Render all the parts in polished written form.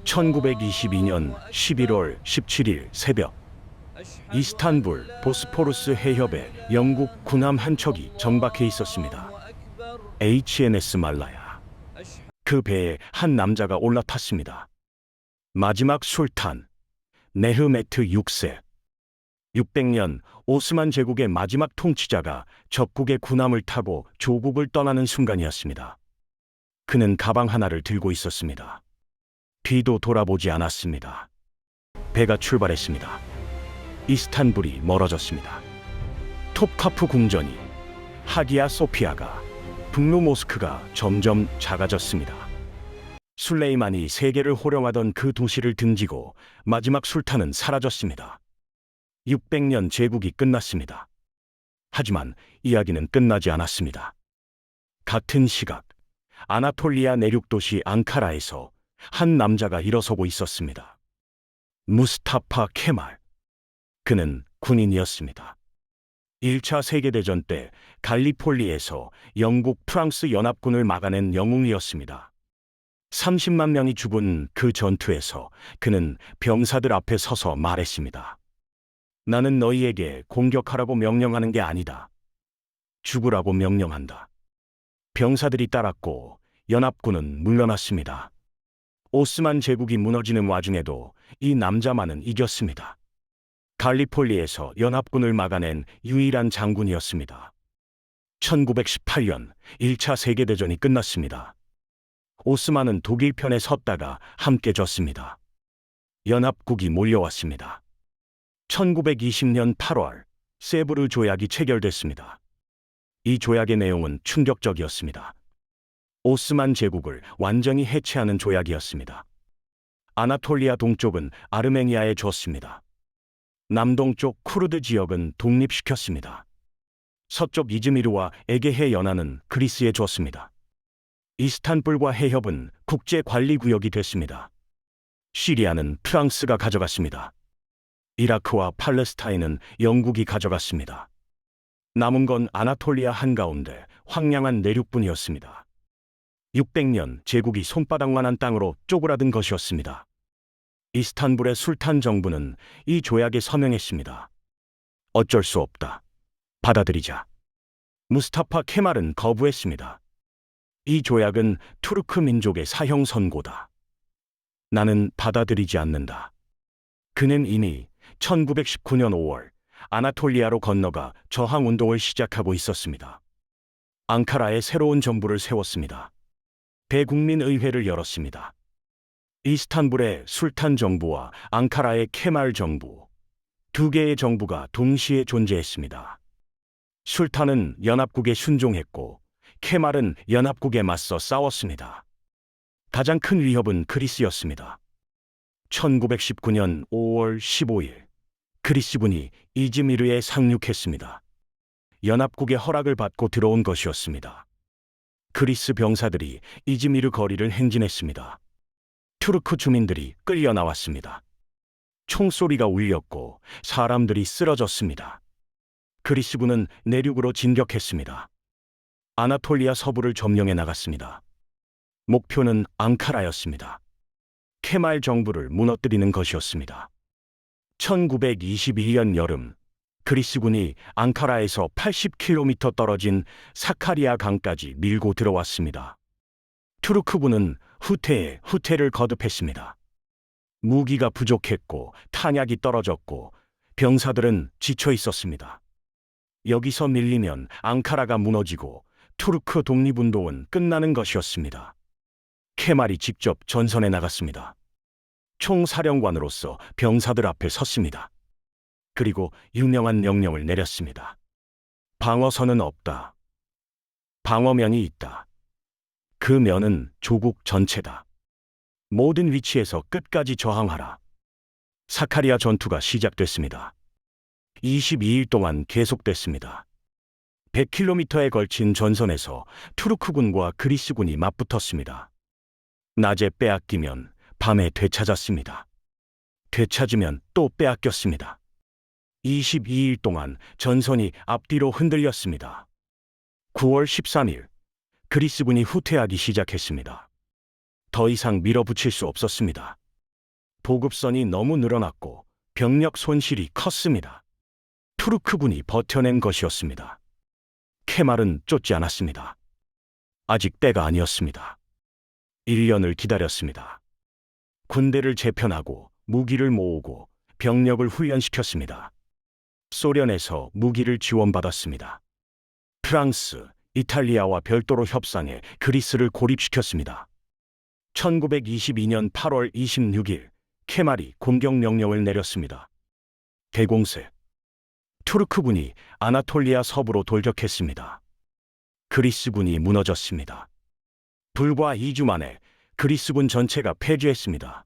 1922년 11월 17일 새벽, 이스탄불 보스포루스 해협에 영국 군함 한 척이 정박해 있었습니다. HMS 말라야. 그 배에 한 남자가 올라탔습니다. 마지막 술탄 네흐메트 6세. 600년 오스만 제국의 마지막 통치자가 적국의 군함을 타고 조국을 떠나는 순간이었습니다. 그는 가방 하나를 들고 있었습니다. 뒤도 돌아보지 않았습니다. 배가 출발했습니다. 이스탄불이 멀어졌습니다. 톱카프 궁전이, 하기야 소피아가, 북로 모스크가 점점 작아졌습니다. 술레이만이 세계를 호령하던 그 도시를 등지고 마지막 술탄은 사라졌습니다. 600년 제국이 끝났습니다. 하지만 이야기는 끝나지 않았습니다. 같은 시각, 아나톨리아 내륙 도시 앙카라에서 한 남자가 일어서고 있었습니다. 무스타파 케말. 그는 군인이었습니다. 1차 세계대전 때 갈리폴리에서 영국 프랑스 연합군을 막아낸 영웅이었습니다. 30만 명이 죽은 그 전투에서 그는 병사들 앞에 서서 말했습니다. 나는 너희에게 공격하라고 명령하는 게 아니다. 죽으라고 명령한다. 병사들이 따랐고 연합군은 물러났습니다. 오스만 제국이 무너지는 와중에도 이 남자만은 이겼습니다. 갈리폴리에서 연합군을 막아낸 유일한 장군이었습니다. 1918년 1차 세계대전이 끝났습니다. 오스만은 독일 편에 섰다가 함께 졌습니다. 연합국이 몰려왔습니다. 1920년 8월 세브르 조약이 체결됐습니다. 이 조약의 내용은 충격적이었습니다. 오스만 제국을 완전히 해체하는 조약이었습니다. 아나톨리아 동쪽은 아르메니아에 줬습니다. 남동쪽 쿠르드 지역은 독립시켰습니다. 서쪽 이즈미르와 에게해 연안은 그리스에 줬습니다. 이스탄불과 해협은 국제관리구역이 됐습니다. 시리아는 프랑스가 가져갔습니다. 이라크와 팔레스타인은 영국이 가져갔습니다. 남은 건 아나톨리아 한가운데 황량한 내륙뿐이었습니다. 600년 제국이 손바닥만한 땅으로 쪼그라든 것이었습니다. 이스탄불의 술탄 정부는 이 조약에 서명했습니다. 어쩔 수 없다. 받아들이자. 무스타파 케말은 거부했습니다. 이 조약은 투르크 민족의 사형 선고다. 나는 받아들이지 않는다. 그는 이미 1919년 5월 아나톨리아로 건너가 저항운동을 시작하고 있었습니다. 앙카라에 새로운 정부를 세웠습니다. 대국민의회를 열었습니다. 이스탄불의 술탄 정부와 앙카라의 케말 정부, 두 개의 정부가 동시에 존재했습니다. 술탄은 연합국에 순종했고 케말은 연합국에 맞서 싸웠습니다. 가장 큰 위협은 그리스였습니다. 1919년 5월 15일 그리스군이 이즈미르에 상륙했습니다. 연합국의 허락을 받고 들어온 것이었습니다. 그리스 병사들이 이즈미르 거리를 행진했습니다. 투르크 주민들이 끌려 나왔습니다. 총소리가 울렸고 사람들이 쓰러졌습니다. 그리스군은 내륙으로 진격했습니다. 아나톨리아 서부를 점령해 나갔습니다. 목표는 앙카라였습니다. 케말 정부를 무너뜨리는 것이었습니다. 1922년 여름 그리스군이 앙카라에서 80km 떨어진 사카리아 강까지 밀고 들어왔습니다. 투르크군은 후테를 거듭했습니다. 무기가 부족했고 탄약이 떨어졌고 병사들은 지쳐 있었습니다. 여기서 밀리면 앙카라가 무너지고 투르크 독립운동은 끝나는 것이었습니다. 케말이 직접 전선에 나갔습니다. 총사령관으로서 병사들 앞에 섰습니다. 그리고 유명한 명령을 내렸습니다. 방어선은 없다. 방어면이 있다. 그 면은 조국 전체다. 모든 위치에서 끝까지 저항하라. 사카리아 전투가 시작됐습니다. 22일 동안 계속됐습니다. 100km에 걸친 전선에서 투르크군과 그리스군이 맞붙었습니다. 낮에 빼앗기면 밤에 되찾았습니다. 되찾으면 또 빼앗겼습니다. 22일 동안 전선이 앞뒤로 흔들렸습니다. 9월 13일 그리스군이 후퇴하기 시작했습니다. 더 이상 밀어붙일 수 없었습니다. 보급선이 너무 늘어났고 병력 손실이 컸습니다. 투르크군이 버텨낸 것이었습니다. 케말은 쫓지 않았습니다. 아직 때가 아니었습니다. 1년을 기다렸습니다. 군대를 재편하고 무기를 모으고 병력을 훈련시켰습니다. 소련에서 무기를 지원받았습니다. 프랑스, 이탈리아와 별도로 협상해 그리스를 고립시켰습니다. 1922년 8월 26일 케말이 공격 명령을 내렸습니다. 대공세. 투르크군이 아나톨리아 서부로 돌격했습니다. 그리스군이 무너졌습니다. 불과 2주 만에 그리스군 전체가 패주했습니다.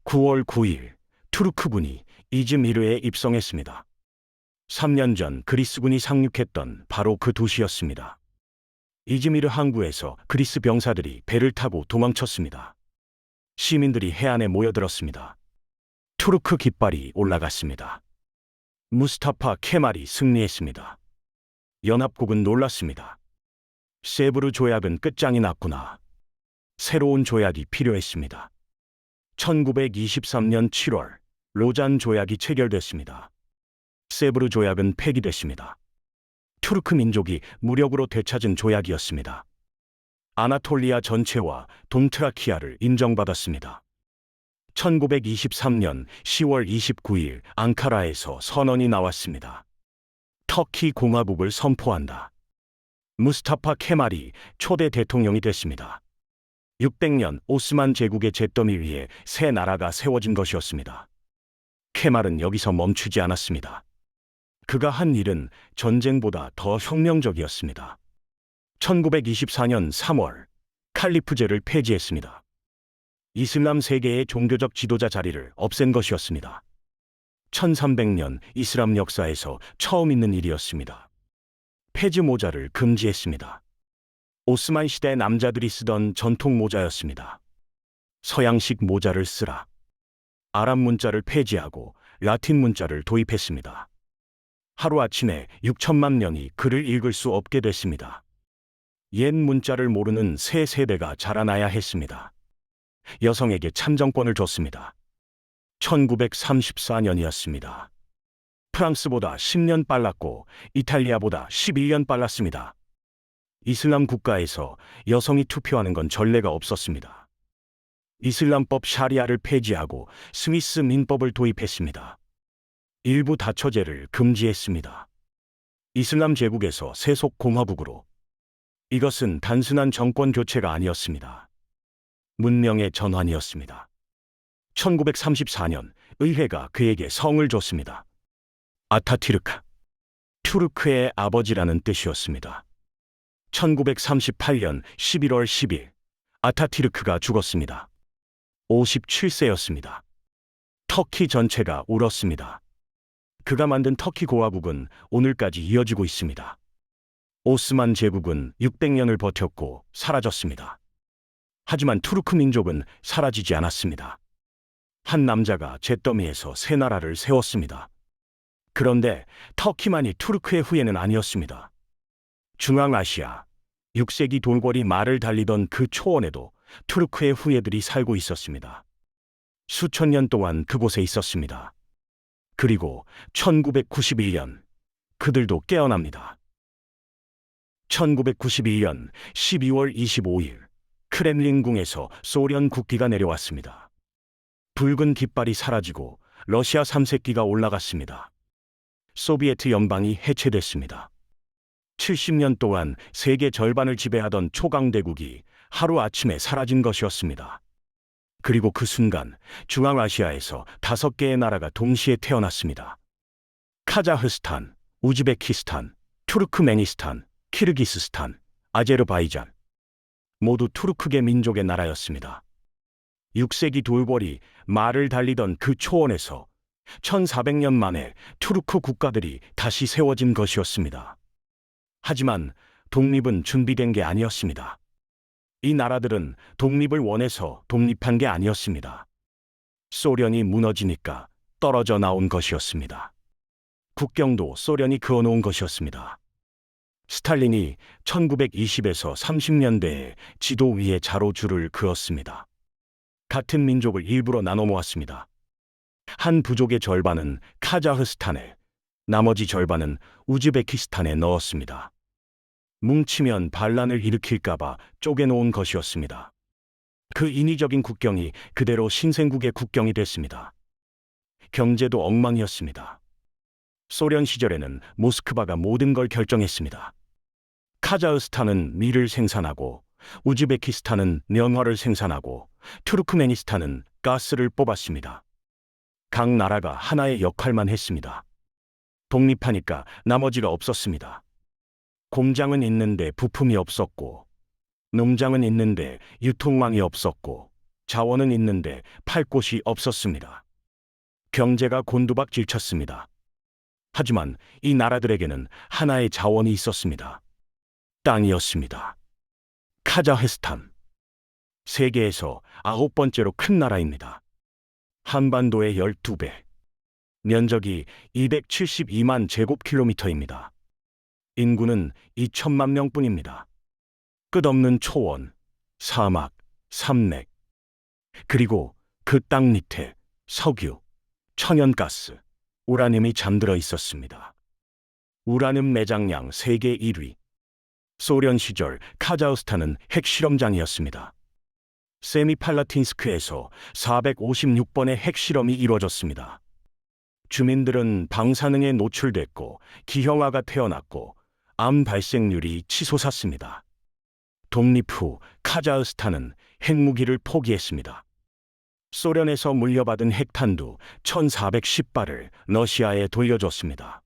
9월 9일 투르크군이 이즈미르에 입성했습니다. 3년 전 그리스군이 상륙했던 바로 그 도시였습니다. 이즈미르 항구에서 그리스 병사들이 배를 타고 도망쳤습니다. 시민들이 해안에 모여들었습니다. 투르크 깃발이 올라갔습니다. 무스타파 케말이 승리했습니다. 연합국은 놀랐습니다. 세브르 조약은 끝장이 났구나. 새로운 조약이 필요했습니다. 1923년 7월 로잔 조약이 체결됐습니다. 세브르 조약은 폐기됐습니다. 투르크 민족이 무력으로 되찾은 조약이었습니다. 아나톨리아 전체와 동트라키아를 인정받았습니다. 1923년 10월 29일 앙카라에서 선언이 나왔습니다. 터키 공화국을 선포한다. 무스타파 케말이 초대 대통령이 됐습니다. 600년 오스만 제국의 잿더미 위에 새 나라가 세워진 것이었습니다. 케말은 여기서 멈추지 않았습니다. 그가 한 일은 전쟁보다 더 혁명적이었습니다. 1924년 3월 칼리프제를 폐지했습니다. 이슬람 세계의 종교적 지도자 자리를 없앤 것이었습니다. 1300년 이슬람 역사에서 처음 있는 일이었습니다. 페즈 모자를 금지했습니다. 오스만 시대 남자들이 쓰던 전통 모자였습니다. 서양식 모자를 쓰라. 아랍 문자를 폐지하고 라틴 문자를 도입했습니다. 하루아침에 6천만 명이 글을 읽을 수 없게 됐습니다. 옛 문자를 모르는 새 세대가 자라나야 했습니다. 여성에게 참정권을 줬습니다. 1934년이었습니다. 프랑스보다 10년 빨랐고 이탈리아보다 11년 빨랐습니다. 이슬람 국가에서 여성이 투표하는 건 전례가 없었습니다. 이슬람법 샤리아를 폐지하고 스위스 민법을 도입했습니다. 일부 다처제를 금지했습니다. 이슬람 제국에서 세속 공화국으로. 이것은 단순한 정권 교체가 아니었습니다. 문명의 전환이었습니다. 1934년 의회가 그에게 성을 줬습니다. 아타티르크. 투르크의 아버지라는 뜻이었습니다. 1938년 11월 10일 아타티르크가 죽었습니다. 57세였습니다. 터키 전체가 울었습니다. 그가 만든 터키 공화국은 오늘까지 이어지고 있습니다. 오스만 제국은 600년을 버텼고 사라졌습니다. 하지만 투르크 민족은 사라지지 않았습니다. 한 남자가 잿더미에서 새 나라를 세웠습니다. 그런데 터키만이 투르크의 후예는 아니었습니다. 중앙아시아, 6세기 돌궐이 말을 달리던 그 초원에도 투르크의 후예들이 살고 있었습니다. 수천 년 동안 그곳에 있었습니다. 그리고 1991년 그들도 깨어납니다. 1991년 12월 25일 크렘린궁에서 소련 국기가 내려왔습니다. 붉은 깃발이 사라지고 러시아 3세기가 올라갔습니다. 소비에트 연방이 해체됐습니다. 70년 동안 세계 절반을 지배하던 초강대국이 하루아침에 사라진 것이었습니다. 그리고 그 순간 중앙아시아에서 5개의 나라가 동시에 태어났습니다. 카자흐스탄, 우즈베키스탄, 투르크메니스탄, 키르기스스탄, 아제르바이잔. 모두 투르크계 민족의 나라였습니다. 6세기 돌궐이 말을 달리던 그 초원에서 1400년 만에 투르크 국가들이 다시 세워진 것이었습니다. 하지만 독립은 준비된 게 아니었습니다. 이 나라들은 독립을 원해서 독립한 게 아니었습니다. 소련이 무너지니까 떨어져 나온 것이었습니다. 국경도 소련이 그어놓은 것이었습니다. 스탈린이 1920에서 30년대에 지도 위에 자로줄을 그었습니다. 같은 민족을 일부러 나눠 모았습니다. 한 부족의 절반은 카자흐스탄에, 나머지 절반은 우즈베키스탄에 넣었습니다. 뭉치면 반란을 일으킬까봐 쪼개놓은 것이었습니다. 그 인위적인 국경이 그대로 신생국의 국경이 됐습니다. 경제도 엉망이었습니다. 소련 시절에는 모스크바가 모든 걸 결정했습니다. 카자흐스탄은 밀을 생산하고, 우즈베키스탄은 면화를 생산하고, 투르크메니스탄은 가스를 뽑았습니다. 각 나라가 하나의 역할만 했습니다. 독립하니까 나머지가 없었습니다. 공장은 있는데 부품이 없었고, 농장은 있는데 유통망이 없었고, 자원은 있는데 팔 곳이 없었습니다. 경제가 곤두박질 쳤습니다. 하지만 이 나라들에게는 하나의 자원이 있었습니다. 땅이었습니다. 카자흐스탄. 세계에서 9번째로 큰 나라입니다. 한반도의 12배. 면적이 272만 제곱킬로미터입니다. 인구는 2천만 명뿐입니다. 끝없는 초원, 사막, 산맥, 그리고 그 땅 밑에 석유, 천연가스, 우라늄이 잠들어 있었습니다. 우라늄 매장량 세계 1위. 소련 시절 카자흐스탄은 핵실험장이었습니다. 세미팔라틴스크에서 456번의 핵실험이 이루어졌습니다. 주민들은 방사능에 노출됐고 기형아가 태어났고 암 발생률이 치솟았습니다. 독립 후 카자흐스탄은 핵무기를 포기했습니다. 소련에서 물려받은 핵탄두 1410발을 러시아에 돌려줬습니다.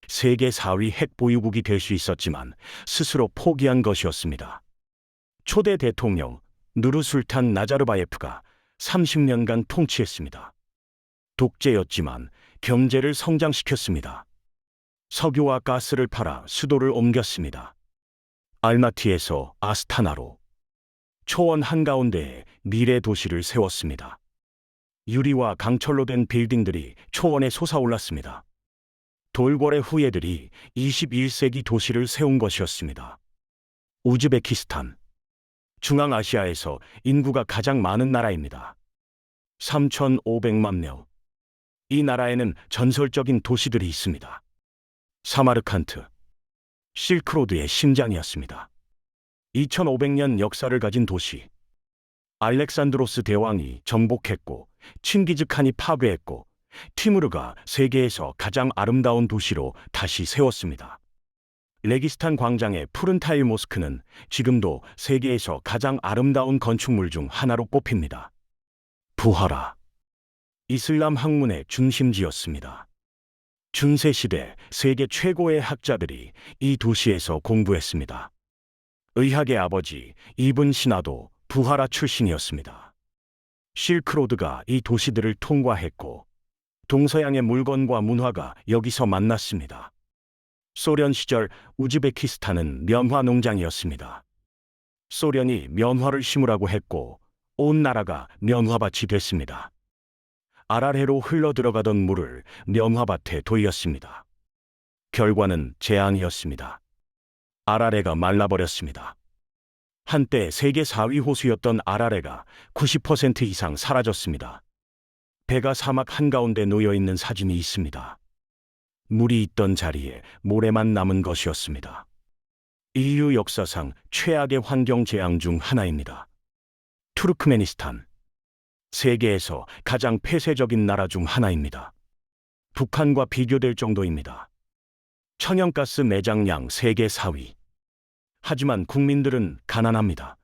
세계 4위 핵보유국이 될 수 있었지만 스스로 포기한 것이었습니다. 초대 대통령 누르술탄 나자르바예프가 30년간 통치했습니다. 독재였지만 경제를 성장시켰습니다. 석유와 가스를 팔아 수도를 옮겼습니다. 알마티에서 아스타나로, 초원 한가운데에 미래 도시를 세웠습니다. 유리와 강철로 된 빌딩들이 초원에 솟아올랐습니다. 돌고래 후예들이 21세기 도시를 세운 것이었습니다. 우즈베키스탄. 중앙아시아에서 인구가 가장 많은 나라입니다. 3,500만 명. 이 나라에는 전설적인 도시들이 있습니다. 사마르칸트. 실크로드의 심장이었습니다. 2500년 역사를 가진 도시. 알렉산드로스 대왕이 정복했고, 칭기즈칸이 파괴했고, 티무르가 세계에서 가장 아름다운 도시로 다시 세웠습니다. 레기스탄 광장의 푸른 타일 모스크는 지금도 세계에서 가장 아름다운 건축물 중 하나로 꼽힙니다. 부하라. 이슬람 학문의 중심지였습니다. 중세시대 세계 최고의 학자들이 이 도시에서 공부했습니다. 의학의 아버지 이븐 시나도 부하라 출신이었습니다. 실크로드가 이 도시들을 통과했고, 동서양의 물건과 문화가 여기서 만났습니다. 소련 시절 우즈베키스탄은 면화 농장이었습니다. 소련이 면화를 심으라고 했고 온 나라가 면화밭이 됐습니다. 아랄해로 흘러들어가던 물을 면화밭에 돌렸습니다. 결과는 재앙이었습니다. 아랄해가 말라버렸습니다. 한때 세계 4위 호수였던 아랄해가 90% 이상 사라졌습니다. 배가 사막 한가운데 놓여있는 사진이 있습니다. 물이 있던 자리에 모래만 남은 것이었습니다. 인류 역사상 최악의 환경 재앙 중 하나입니다. 투르크메니스탄. 세계에서 가장 폐쇄적인 나라 중 하나입니다. 북한과 비교될 정도입니다. 천연가스 매장량 세계 4위. 하지만 국민들은 가난합니다.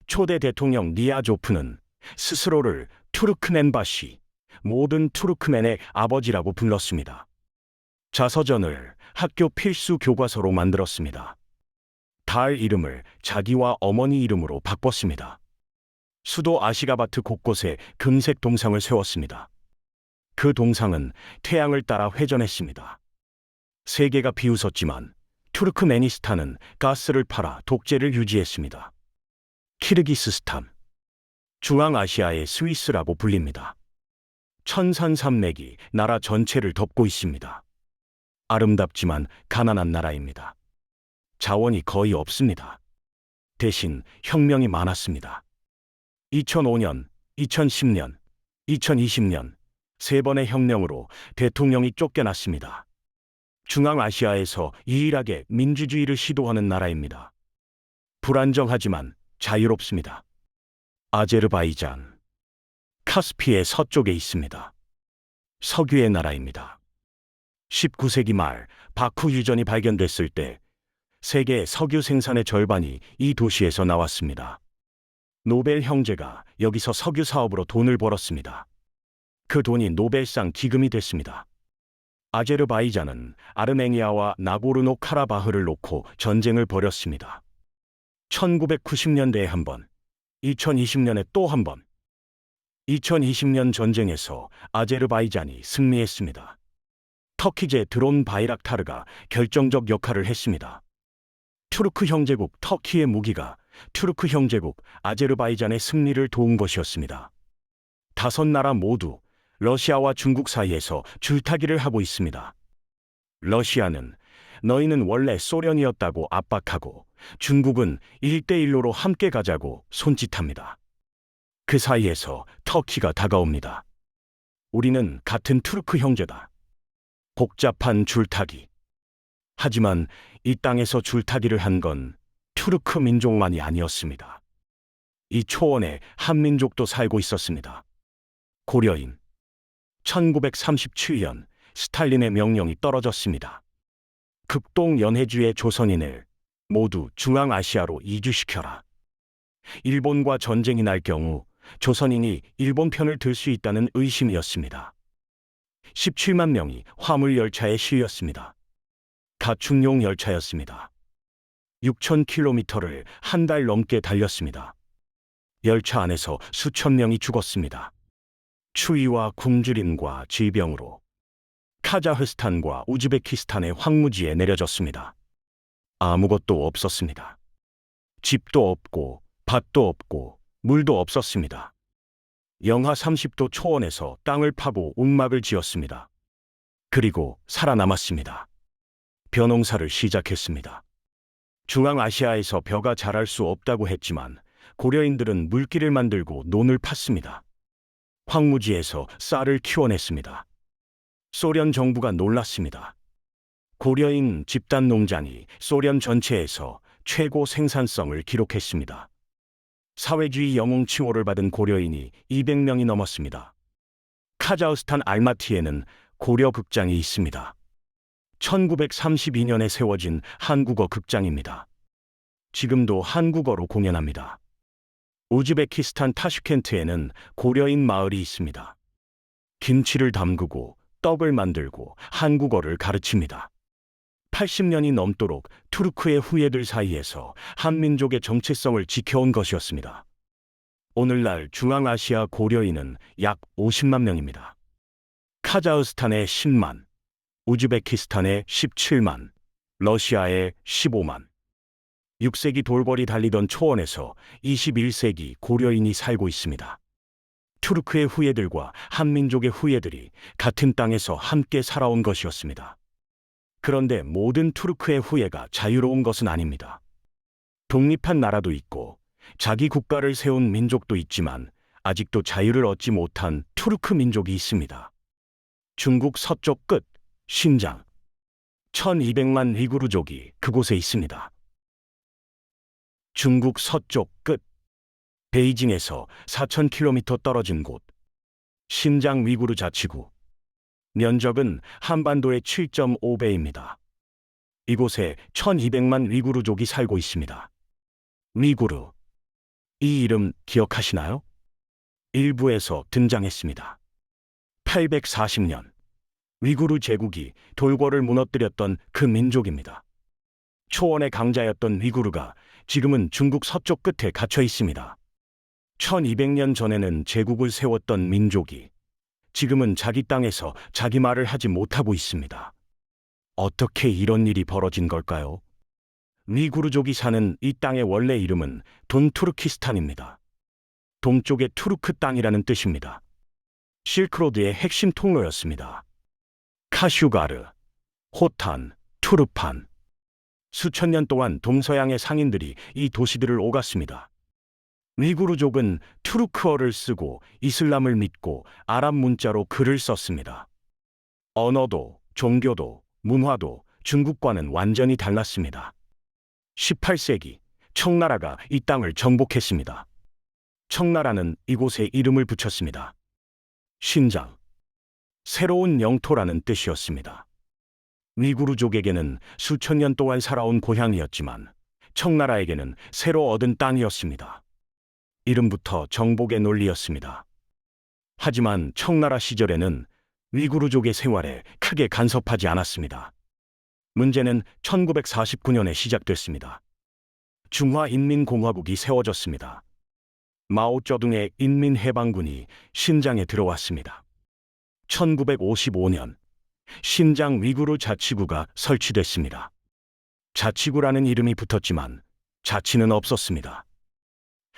초대 대통령 니아조프는 스스로를 투르크멘바시, 모든 투르크멘의 아버지라고 불렀습니다. 자서전을 학교 필수 교과서로 만들었습니다. 달 이름을 자기와 어머니 이름으로 바꿨습니다. 수도 아시가바트 곳곳에 금색 동상을 세웠습니다. 그 동상은 태양을 따라 회전했습니다. 세계가 비웃었지만 투르크메니스탄은 가스를 팔아 독재를 유지했습니다. 키르기스스탄. 중앙아시아의 스위스라고 불립니다. 천산산맥이 나라 전체를 덮고 있습니다. 아름답지만 가난한 나라입니다. 자원이 거의 없습니다. 대신 혁명이 많았습니다. 2005년 2010년, 2020년 세 번의 혁명으로 대통령이 쫓겨났습니다. 중앙아시아에서 유일하게 민주주의를 시도하는 나라입니다. 불안정하지만 자유롭습니다. 아제르바이잔, 카스피의 서쪽에 있습니다. 석유의 나라입니다. 19세기 말 바쿠 유전이 발견됐을 때 세계 석유 생산의 절반이 이 도시에서 나왔습니다. 노벨 형제가 여기서 석유 사업으로 돈을 벌었습니다. 그 돈이 노벨상 기금이 됐습니다. 아제르바이잔은 아르메니아와 나고르노 카라바흐를 놓고 전쟁을 벌였습니다. 1990년대에 한 번, 2020년에 또 한 번. 2020년 전쟁에서 아제르바이잔이 승리했습니다. 터키제 드론 바이락타르가 결정적 역할을 했습니다. 투르크 형제국 터키의 무기가 투르크 형제국 아제르바이잔의 승리를 도운 것이었습니다. 다섯 나라 모두 러시아와 중국 사이에서 줄타기를 하고 있습니다. 러시아는 너희는 원래 소련이었다고 압박하고 중국은 1대1로로 함께 가자고 손짓합니다. 그 사이에서 터키가 다가옵니다. 우리는 같은 투르크 형제다. 복잡한 줄타기. 하지만 이 땅에서 줄타기를 한 건 투르크 민족만이 아니었습니다. 이 초원에 한민족도 살고 있었습니다. 고려인. 1937년 스탈린의 명령이 떨어졌습니다. 극동 연해주의 조선인을 모두 중앙아시아로 이주시켜라. 일본과 전쟁이 날 경우 조선인이 일본 편을 들 수 있다는 의심이었습니다. 17만 명이 화물 열차에 실렸습니다. 가축용 열차였습니다. 6,000km를 한 달 넘게 달렸습니다. 열차 안에서 수천 명이 죽었습니다. 추위와 굶주림과 질병으로 카자흐스탄과 우즈베키스탄의 황무지에 내려졌습니다. 아무것도 없었습니다. 집도 없고 밭도 없고 물도 없었습니다. 영하 30도 초원에서 땅을 파고 움막을 지었습니다. 그리고 살아남았습니다. 벼농사를 시작했습니다. 중앙아시아에서 벼가 자랄 수 없다고 했지만 고려인들은 물길을 만들고 논을 팠습니다. 황무지에서 쌀을 키워냈습니다. 소련 정부가 놀랐습니다. 고려인 집단 농장이 소련 전체에서 최고 생산성을 기록했습니다. 사회주의 영웅 칭호를 받은 고려인이 200명이 넘었습니다. 카자흐스탄 알마티에는 고려 극장이 있습니다. 1932년에 세워진 한국어 극장입니다. 지금도 한국어로 공연합니다. 우즈베키스탄 타슈켄트에는 고려인 마을이 있습니다. 김치를 담그고 떡을 만들고 한국어를 가르칩니다. 80년이 넘도록 투르크의 후예들 사이에서 한민족의 정체성을 지켜온 것이었습니다. 오늘날 중앙아시아 고려인은 약 50만 명입니다. 카자흐스탄에 10만, 우즈베키스탄에 17만, 러시아에 15만. 6세기 돌벌이 달리던 초원에서 21세기 고려인이 살고 있습니다. 투르크의 후예들과 한민족의 후예들이 같은 땅에서 함께 살아온 것이었습니다. 그런데 모든 투르크의 후예가 자유로운 것은 아닙니다. 독립한 나라도 있고 자기 국가를 세운 민족도 있지만 아직도 자유를 얻지 못한 투르크 민족이 있습니다. 중국 서쪽 끝, 신장. 1200만 위구르족이 그곳에 있습니다. 중국 서쪽 끝, 베이징에서 4,000km 떨어진 곳, 신장 위구르 자치구. 면적은 한반도의 7.5배입니다. 이곳에 1200만 위구르족이 살고 있습니다. 위구르. 이 이름 기억하시나요? 일부에서 등장했습니다. 840년, 위구르 제국이 돌궐을 무너뜨렸던 그 민족입니다. 초원의 강자였던 위구르가 지금은 중국 서쪽 끝에 갇혀 있습니다. 1200년 전에는 제국을 세웠던 민족이 지금은 자기 땅에서 자기 말을 하지 못하고 있습니다. 어떻게 이런 일이 벌어진 걸까요? 위구르족이 사는 이 땅의 원래 이름은 동투르키스탄입니다. 동쪽의 투르크 땅이라는 뜻입니다. 실크로드의 핵심 통로였습니다. 카슈가르, 호탄, 투르판. 수천 년 동안 동서양의 상인들이 이 도시들을 오갔습니다. 위구르족은 투르크어를 쓰고 이슬람을 믿고 아랍 문자로 글을 썼습니다. 언어도, 종교도, 문화도 중국과는 완전히 달랐습니다. 18세기, 청나라가 이 땅을 정복했습니다. 청나라는 이곳에 이름을 붙였습니다. 신장, 새로운 영토라는 뜻이었습니다. 위구르족에게는 수천 년 동안 살아온 고향이었지만 청나라에게는 새로 얻은 땅이었습니다. 이름부터 정복의 논리였습니다. 하지만 청나라 시절에는 위구르족의 생활에 크게 간섭하지 않았습니다. 문제는 1949년에 시작됐습니다. 중화인민공화국이 세워졌습니다. 마오쩌둥의 인민해방군이 신장에 들어왔습니다. 1955년 신장 위구르 자치구가 설치됐습니다. 자치구라는 이름이 붙었지만 자치는 없었습니다.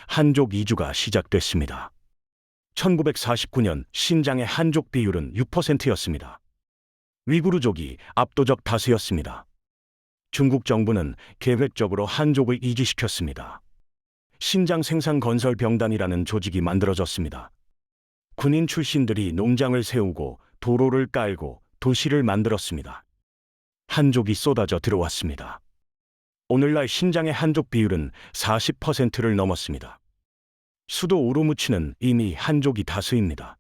한족 이주가 시작됐습니다. 1949년 신장의 한족 비율은 6%였습니다. 위구르족이 압도적 다수였습니다. 중국 정부는 계획적으로 한족을 이주시켰습니다. 신장 생산건설병단이라는 조직이 만들어졌습니다. 군인 출신들이 농장을 세우고 도로를 깔고 도시를 만들었습니다. 한족이 쏟아져 들어왔습니다. 오늘날 신장의 한족 비율은 40%를 넘었습니다. 수도 우루무치는 이미 한족이 다수입니다.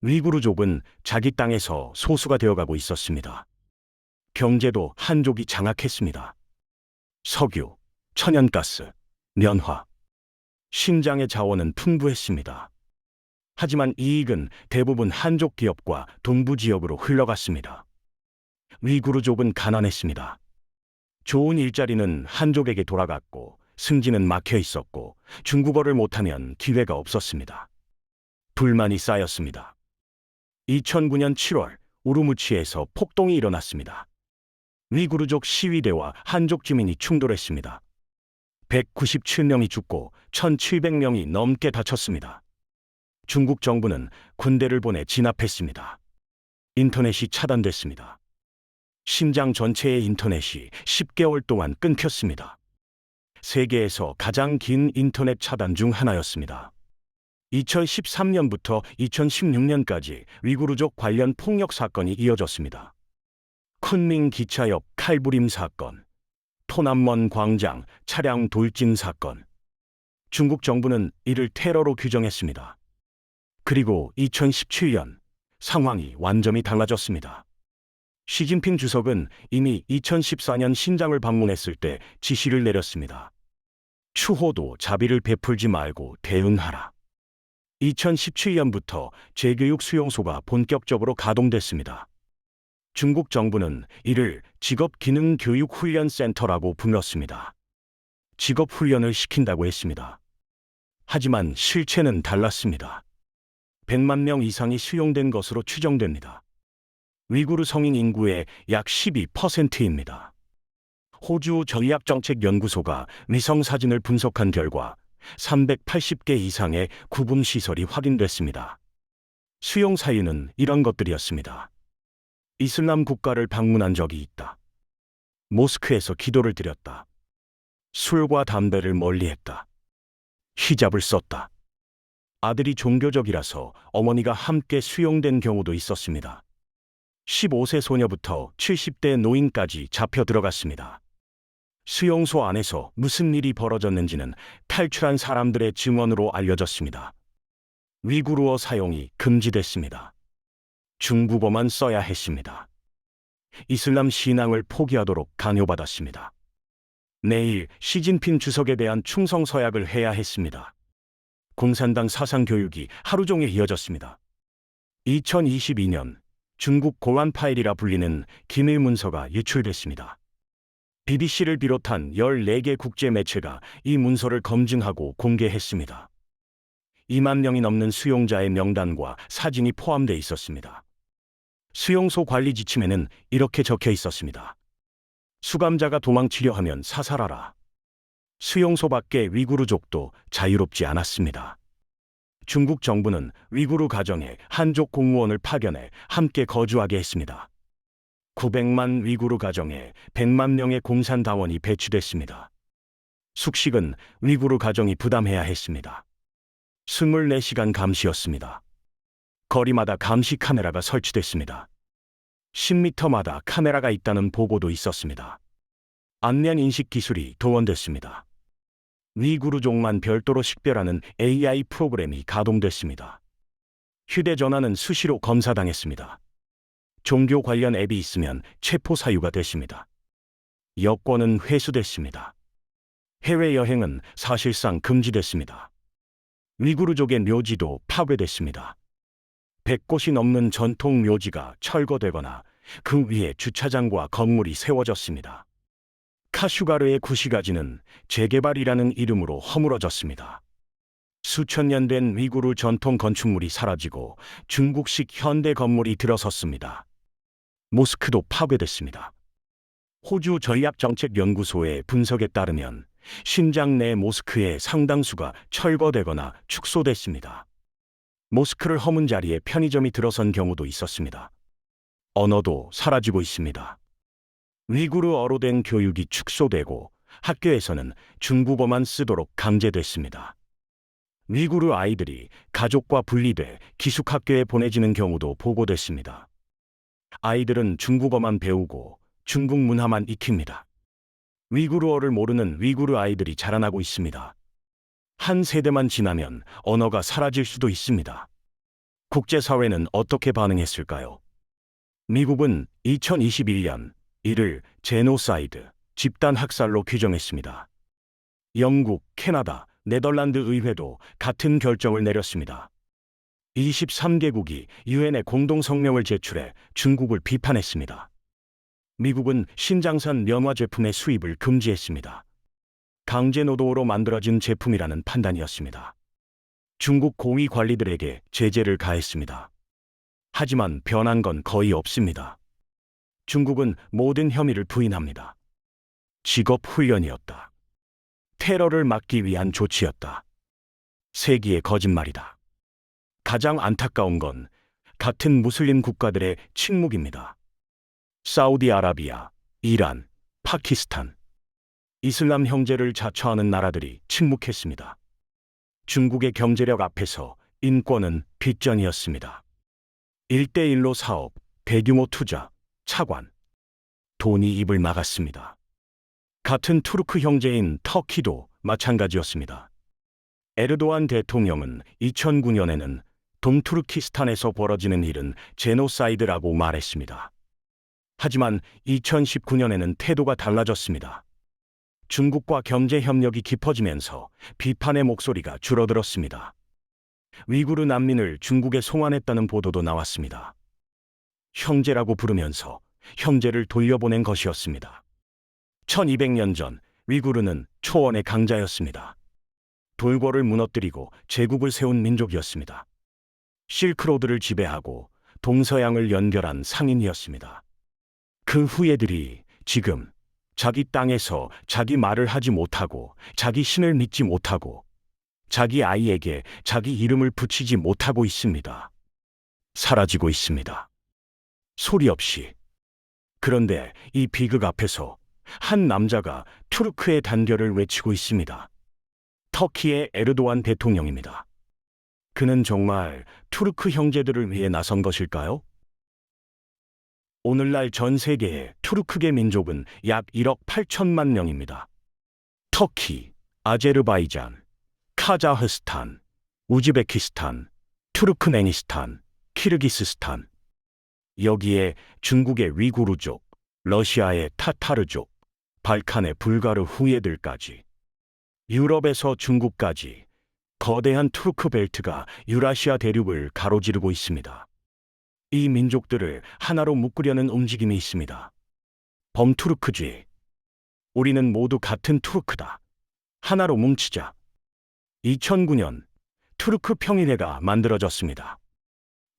위구르족은 자기 땅에서 소수가 되어가고 있었습니다. 경제도 한족이 장악했습니다. 석유, 천연가스, 면화, 신장의 자원은 풍부했습니다. 하지만 이익은 대부분 한족 기업과 동부 지역으로 흘러갔습니다. 위구르족은 가난했습니다. 좋은 일자리는 한족에게 돌아갔고 승진은 막혀 있었고 중국어를 못하면 기회가 없었습니다. 불만이 쌓였습니다. 2009년 7월 우루무치에서 폭동이 일어났습니다. 위구르족 시위대와 한족 주민이 충돌했습니다. 197명이 죽고 1,700명이 넘게 다쳤습니다. 중국 정부는 군대를 보내 진압했습니다. 인터넷이 차단됐습니다. 신장 전체의 인터넷이 10개월 동안 끊겼습니다. 세계에서 가장 긴 인터넷 차단 중 하나였습니다. 2013년부터 2016년까지 위구르족 관련 폭력 사건이 이어졌습니다. 쿤밍 기차역 칼부림 사건, 토남먼 광장 차량 돌진 사건. 중국 정부는 이를 테러로 규정했습니다. 그리고 2017년 상황이 완전히 달라졌습니다. 시진핑 주석은 이미 2014년 신장을 방문했을 때 지시를 내렸습니다. 추호도 자비를 베풀지 말고 대응하라. 2017년부터 재교육 수용소가 본격적으로 가동됐습니다. 중국 정부는 이를 직업기능교육훈련센터라고 불렀습니다. 직업훈련을 시킨다고 했습니다. 하지만 실체는 달랐습니다. 100만 명 이상이 수용된 것으로 추정됩니다. 위구르 성인 인구의 약 12%입니다. 호주 전략정책연구소가 위성사진을 분석한 결과 380개 이상의 구분시설이 확인됐습니다. 수용 사유는 이런 것들이었습니다. 이슬람 국가를 방문한 적이 있다. 모스크에서 기도를 드렸다. 술과 담배를 멀리했다. 히잡을 썼다. 아들이 종교적이라서 어머니가 함께 수용된 경우도 있었습니다. 15세 소녀부터 70대 노인까지 잡혀 들어갔습니다. 수용소 안에서 무슨 일이 벌어졌는지는 탈출한 사람들의 증언으로 알려졌습니다. 위구르어 사용이 금지됐습니다. 중국어만 써야 했습니다. 이슬람 신앙을 포기하도록 강요받았습니다. 내일 시진핑 주석에 대한 충성 서약을 해야 했습니다. 공산당 사상 교육이 하루 종일 이어졌습니다. 2022년 중국 공안 파일이라 불리는 기밀 문서가 유출됐습니다. BBC를 비롯한 14개 국제 매체가 이 문서를 검증하고 공개했습니다. 2만 명이 넘는 수용자의 명단과 사진이 포함되어 있었습니다. 수용소 관리 지침에는 이렇게 적혀 있었습니다. 수감자가 도망치려 하면 사살하라. 수용소 밖의 위구르족도 자유롭지 않았습니다. 중국 정부는 위구르 가정에 한족 공무원을 파견해 함께 거주하게 했습니다. 900만 위구르 가정에 100만 명의 공산당원이 배치됐습니다. 숙식은 위구르 가정이 부담해야 했습니다. 24시간 감시였습니다. 거리마다 감시 카메라가 설치됐습니다. 10m마다 카메라가 있다는 보고도 있었습니다. 안면 인식 기술이 도원됐습니다. 위구르족만 별도로 식별하는 AI 프로그램이 가동됐습니다. 휴대전화는 수시로 검사당했습니다. 종교 관련 앱이 있으면 체포 사유가 됐습니다. 여권은 회수됐습니다. 해외여행은 사실상 금지됐습니다. 위구르족의 묘지도 파괴됐습니다. 100곳이 넘는 전통 묘지가 철거되거나 그 위에 주차장과 건물이 세워졌습니다. 카슈가르의 구시가지는 재개발이라는 이름으로 허물어졌습니다. 수천 년 된 위구르 전통 건축물이 사라지고 중국식 현대 건물이 들어섰습니다. 모스크도 파괴됐습니다. 호주 전략정책연구소의 분석에 따르면 신장 내 모스크의 상당수가 철거되거나 축소됐습니다. 모스크를 허문 자리에 편의점이 들어선 경우도 있었습니다. 언어도 사라지고 있습니다. 위구르어로 된 교육이 축소되고 학교에서는 중국어만 쓰도록 강제됐습니다. 위구르 아이들이 가족과 분리돼 기숙학교에 보내지는 경우도 보고됐습니다. 아이들은 중국어만 배우고 중국 문화만 익힙니다. 위구르어를 모르는 위구르 아이들이 자라나고 있습니다. 한 세대만 지나면 언어가 사라질 수도 있습니다. 국제사회는 어떻게 반응했을까요? 미국은 2021년 이를 제노사이드, 집단 학살로 규정했습니다. 영국, 캐나다, 네덜란드 의회도 같은 결정을 내렸습니다. 23개국이 유엔에 공동성명을 제출해 중국을 비판했습니다. 미국은 신장산 면화 제품의 수입을 금지했습니다. 강제노동으로 만들어진 제품이라는 판단이었습니다. 중국 고위 관리들에게 제재를 가했습니다. 하지만 변한 건 거의 없습니다. 중국은 모든 혐의를 부인합니다. 직업 훈련이었다. 테러를 막기 위한 조치였다. 세기의 거짓말이다. 가장 안타까운 건 같은 무슬림 국가들의 침묵입니다. 사우디아라비아, 이란, 파키스탄, 이슬람 형제를 자처하는 나라들이 침묵했습니다. 중국의 경제력 앞에서 인권은 빗전이었습니다. 1대1로 사업, 대규모 투자, 차관, 돈이 입을 막았습니다. 같은 투르크 형제인 터키도 마찬가지였습니다. 에르도안 대통령은 2009년에는 동투르키스탄에서 벌어지는 일은 제노사이드라고 말했습니다. 하지만 2019년에는 태도가 달라졌습니다. 중국과 경제 협력이 깊어지면서 비판의 목소리가 줄어들었습니다. 위구르 난민을 중국에 송환했다는 보도도 나왔습니다. 형제라고 부르면서 형제를 돌려보낸 것이었습니다. 1200년 전 위구르는 초원의 강자였습니다. 돌궐을 무너뜨리고 제국을 세운 민족이었습니다. 실크로드를 지배하고 동서양을 연결한 상인이었습니다. 그 후예들이 지금 자기 땅에서 자기 말을 하지 못하고 자기 신을 믿지 못하고 자기 아이에게 자기 이름을 붙이지 못하고 있습니다. 사라지고 있습니다. 소리 없이. 그런데 이 비극 앞에서 한 남자가 투르크의 단결을 외치고 있습니다. 터키의 에르도안 대통령입니다. 그는 정말 투르크 형제들을 위해 나선 것일까요? 오늘날 전 세계의 투르크계 민족은 약 1억 8천만 명입니다. 터키, 아제르바이잔, 카자흐스탄, 우즈베키스탄, 투르크메니스탄, 키르기스스탄. 여기에 중국의 위구르족, 러시아의 타타르족, 발칸의 불가르 후예들까지, 유럽에서 중국까지 거대한 투르크 벨트가 유라시아 대륙을 가로지르고 있습니다. 이 민족들을 하나로 묶으려는 움직임이 있습니다. 범투르크주의. 우리는 모두 같은 투르크다. 하나로 뭉치자. 2009년 투르크 평일회가 만들어졌습니다.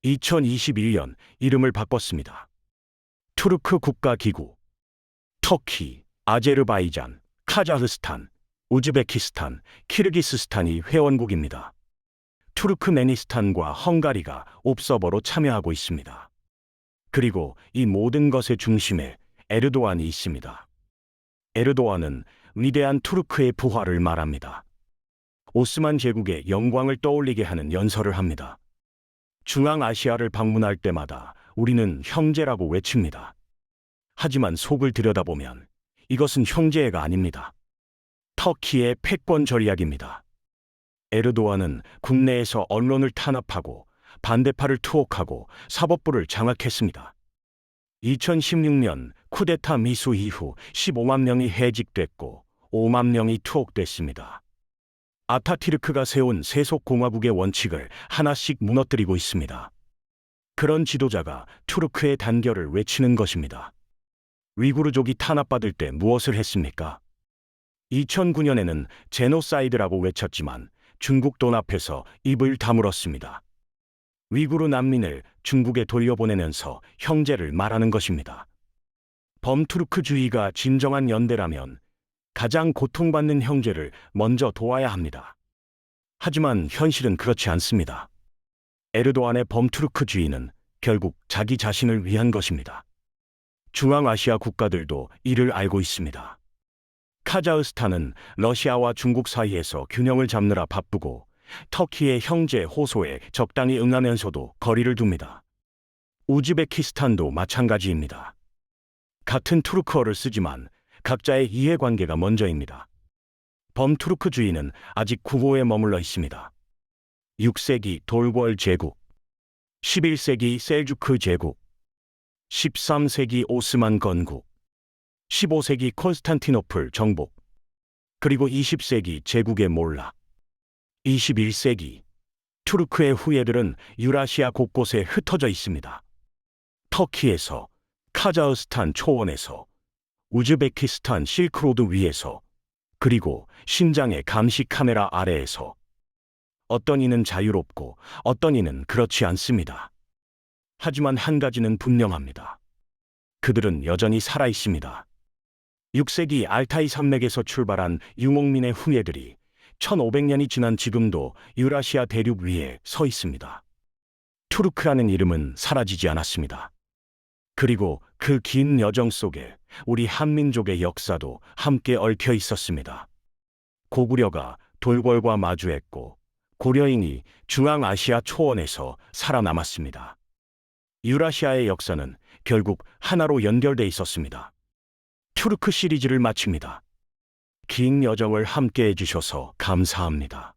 2021년 이름을 바꿨습니다. 투르크 국가기구. 터키, 아제르바이잔, 카자흐스탄, 우즈베키스탄, 키르기스스탄이 회원국입니다. 투르크메니스탄과 헝가리가 옵서버로 참여하고 있습니다. 그리고 이 모든 것의 중심에 에르도안이 있습니다. 에르도안은 위대한 투르크의 부활을 말합니다. 오스만 제국의 영광을 떠올리게 하는 연설을 합니다. 중앙아시아를 방문할 때마다 우리는 형제라고 외칩니다. 하지만 속을 들여다보면 이것은 형제애가 아닙니다. 터키의 패권 전략입니다. 에르도안은 국내에서 언론을 탄압하고 반대파를 투옥하고 사법부를 장악했습니다. 2016년 쿠데타 미수 이후 15만 명이 해직됐고 5만 명이 투옥됐습니다. 아타티르크가 세운 세속공화국의 원칙을 하나씩 무너뜨리고 있습니다. 그런 지도자가 투르크의 단결을 외치는 것입니다. 위구르족이 탄압받을 때 무엇을 했습니까? 2009년에는 제노사이드라고 외쳤지만 중국 돈 앞에서 입을 다물었습니다. 위구르 난민을 중국에 돌려보내면서 형제를 말하는 것입니다. 범투르크주의가 진정한 연대라면 가장 고통받는 형제를 먼저 도와야 합니다. 하지만 현실은 그렇지 않습니다. 에르도안의 범투르크주의는 결국 자기 자신을 위한 것입니다. 중앙아시아 국가들도 이를 알고 있습니다. 카자흐스탄은 러시아와 중국 사이에서 균형을 잡느라 바쁘고 터키의 형제 호소에 적당히 응하면서도 거리를 둡니다. 우즈베키스탄도 마찬가지입니다. 같은 투르크어를 쓰지만 각자의 이해관계가 먼저입니다. 범투르크주의는 아직 구호에 머물러 있습니다. 6세기 돌궐 제국, 11세기 셀주크 제국, 13세기 오스만 건국, 15세기 콘스탄티노플 정복, 그리고 20세기 제국의 몰락, 21세기 투르크의 후예들은 유라시아 곳곳에 흩어져 있습니다. 터키에서, 카자흐스탄 초원에서, 우즈베키스탄 실크로드 위에서, 그리고 신장의 감시 카메라 아래에서. 어떤 이는 자유롭고 어떤 이는 그렇지 않습니다. 하지만 한 가지는 분명합니다. 그들은 여전히 살아 있습니다. 6세기 알타이 산맥에서 출발한 유목민의 후예들이 1500년이 지난 지금도 유라시아 대륙 위에 서 있습니다. 투르크라는 이름은 사라지지 않았습니다. 그리고 그 긴 여정 속에 우리 한민족의 역사도 함께 얽혀 있었습니다. 고구려가 돌궐과 마주했고 고려인이 중앙아시아 초원에서 살아남았습니다. 유라시아의 역사는 결국 하나로 연결돼 있었습니다. 투르크 시리즈를 마칩니다. 긴 여정을 함께 해주셔서 감사합니다.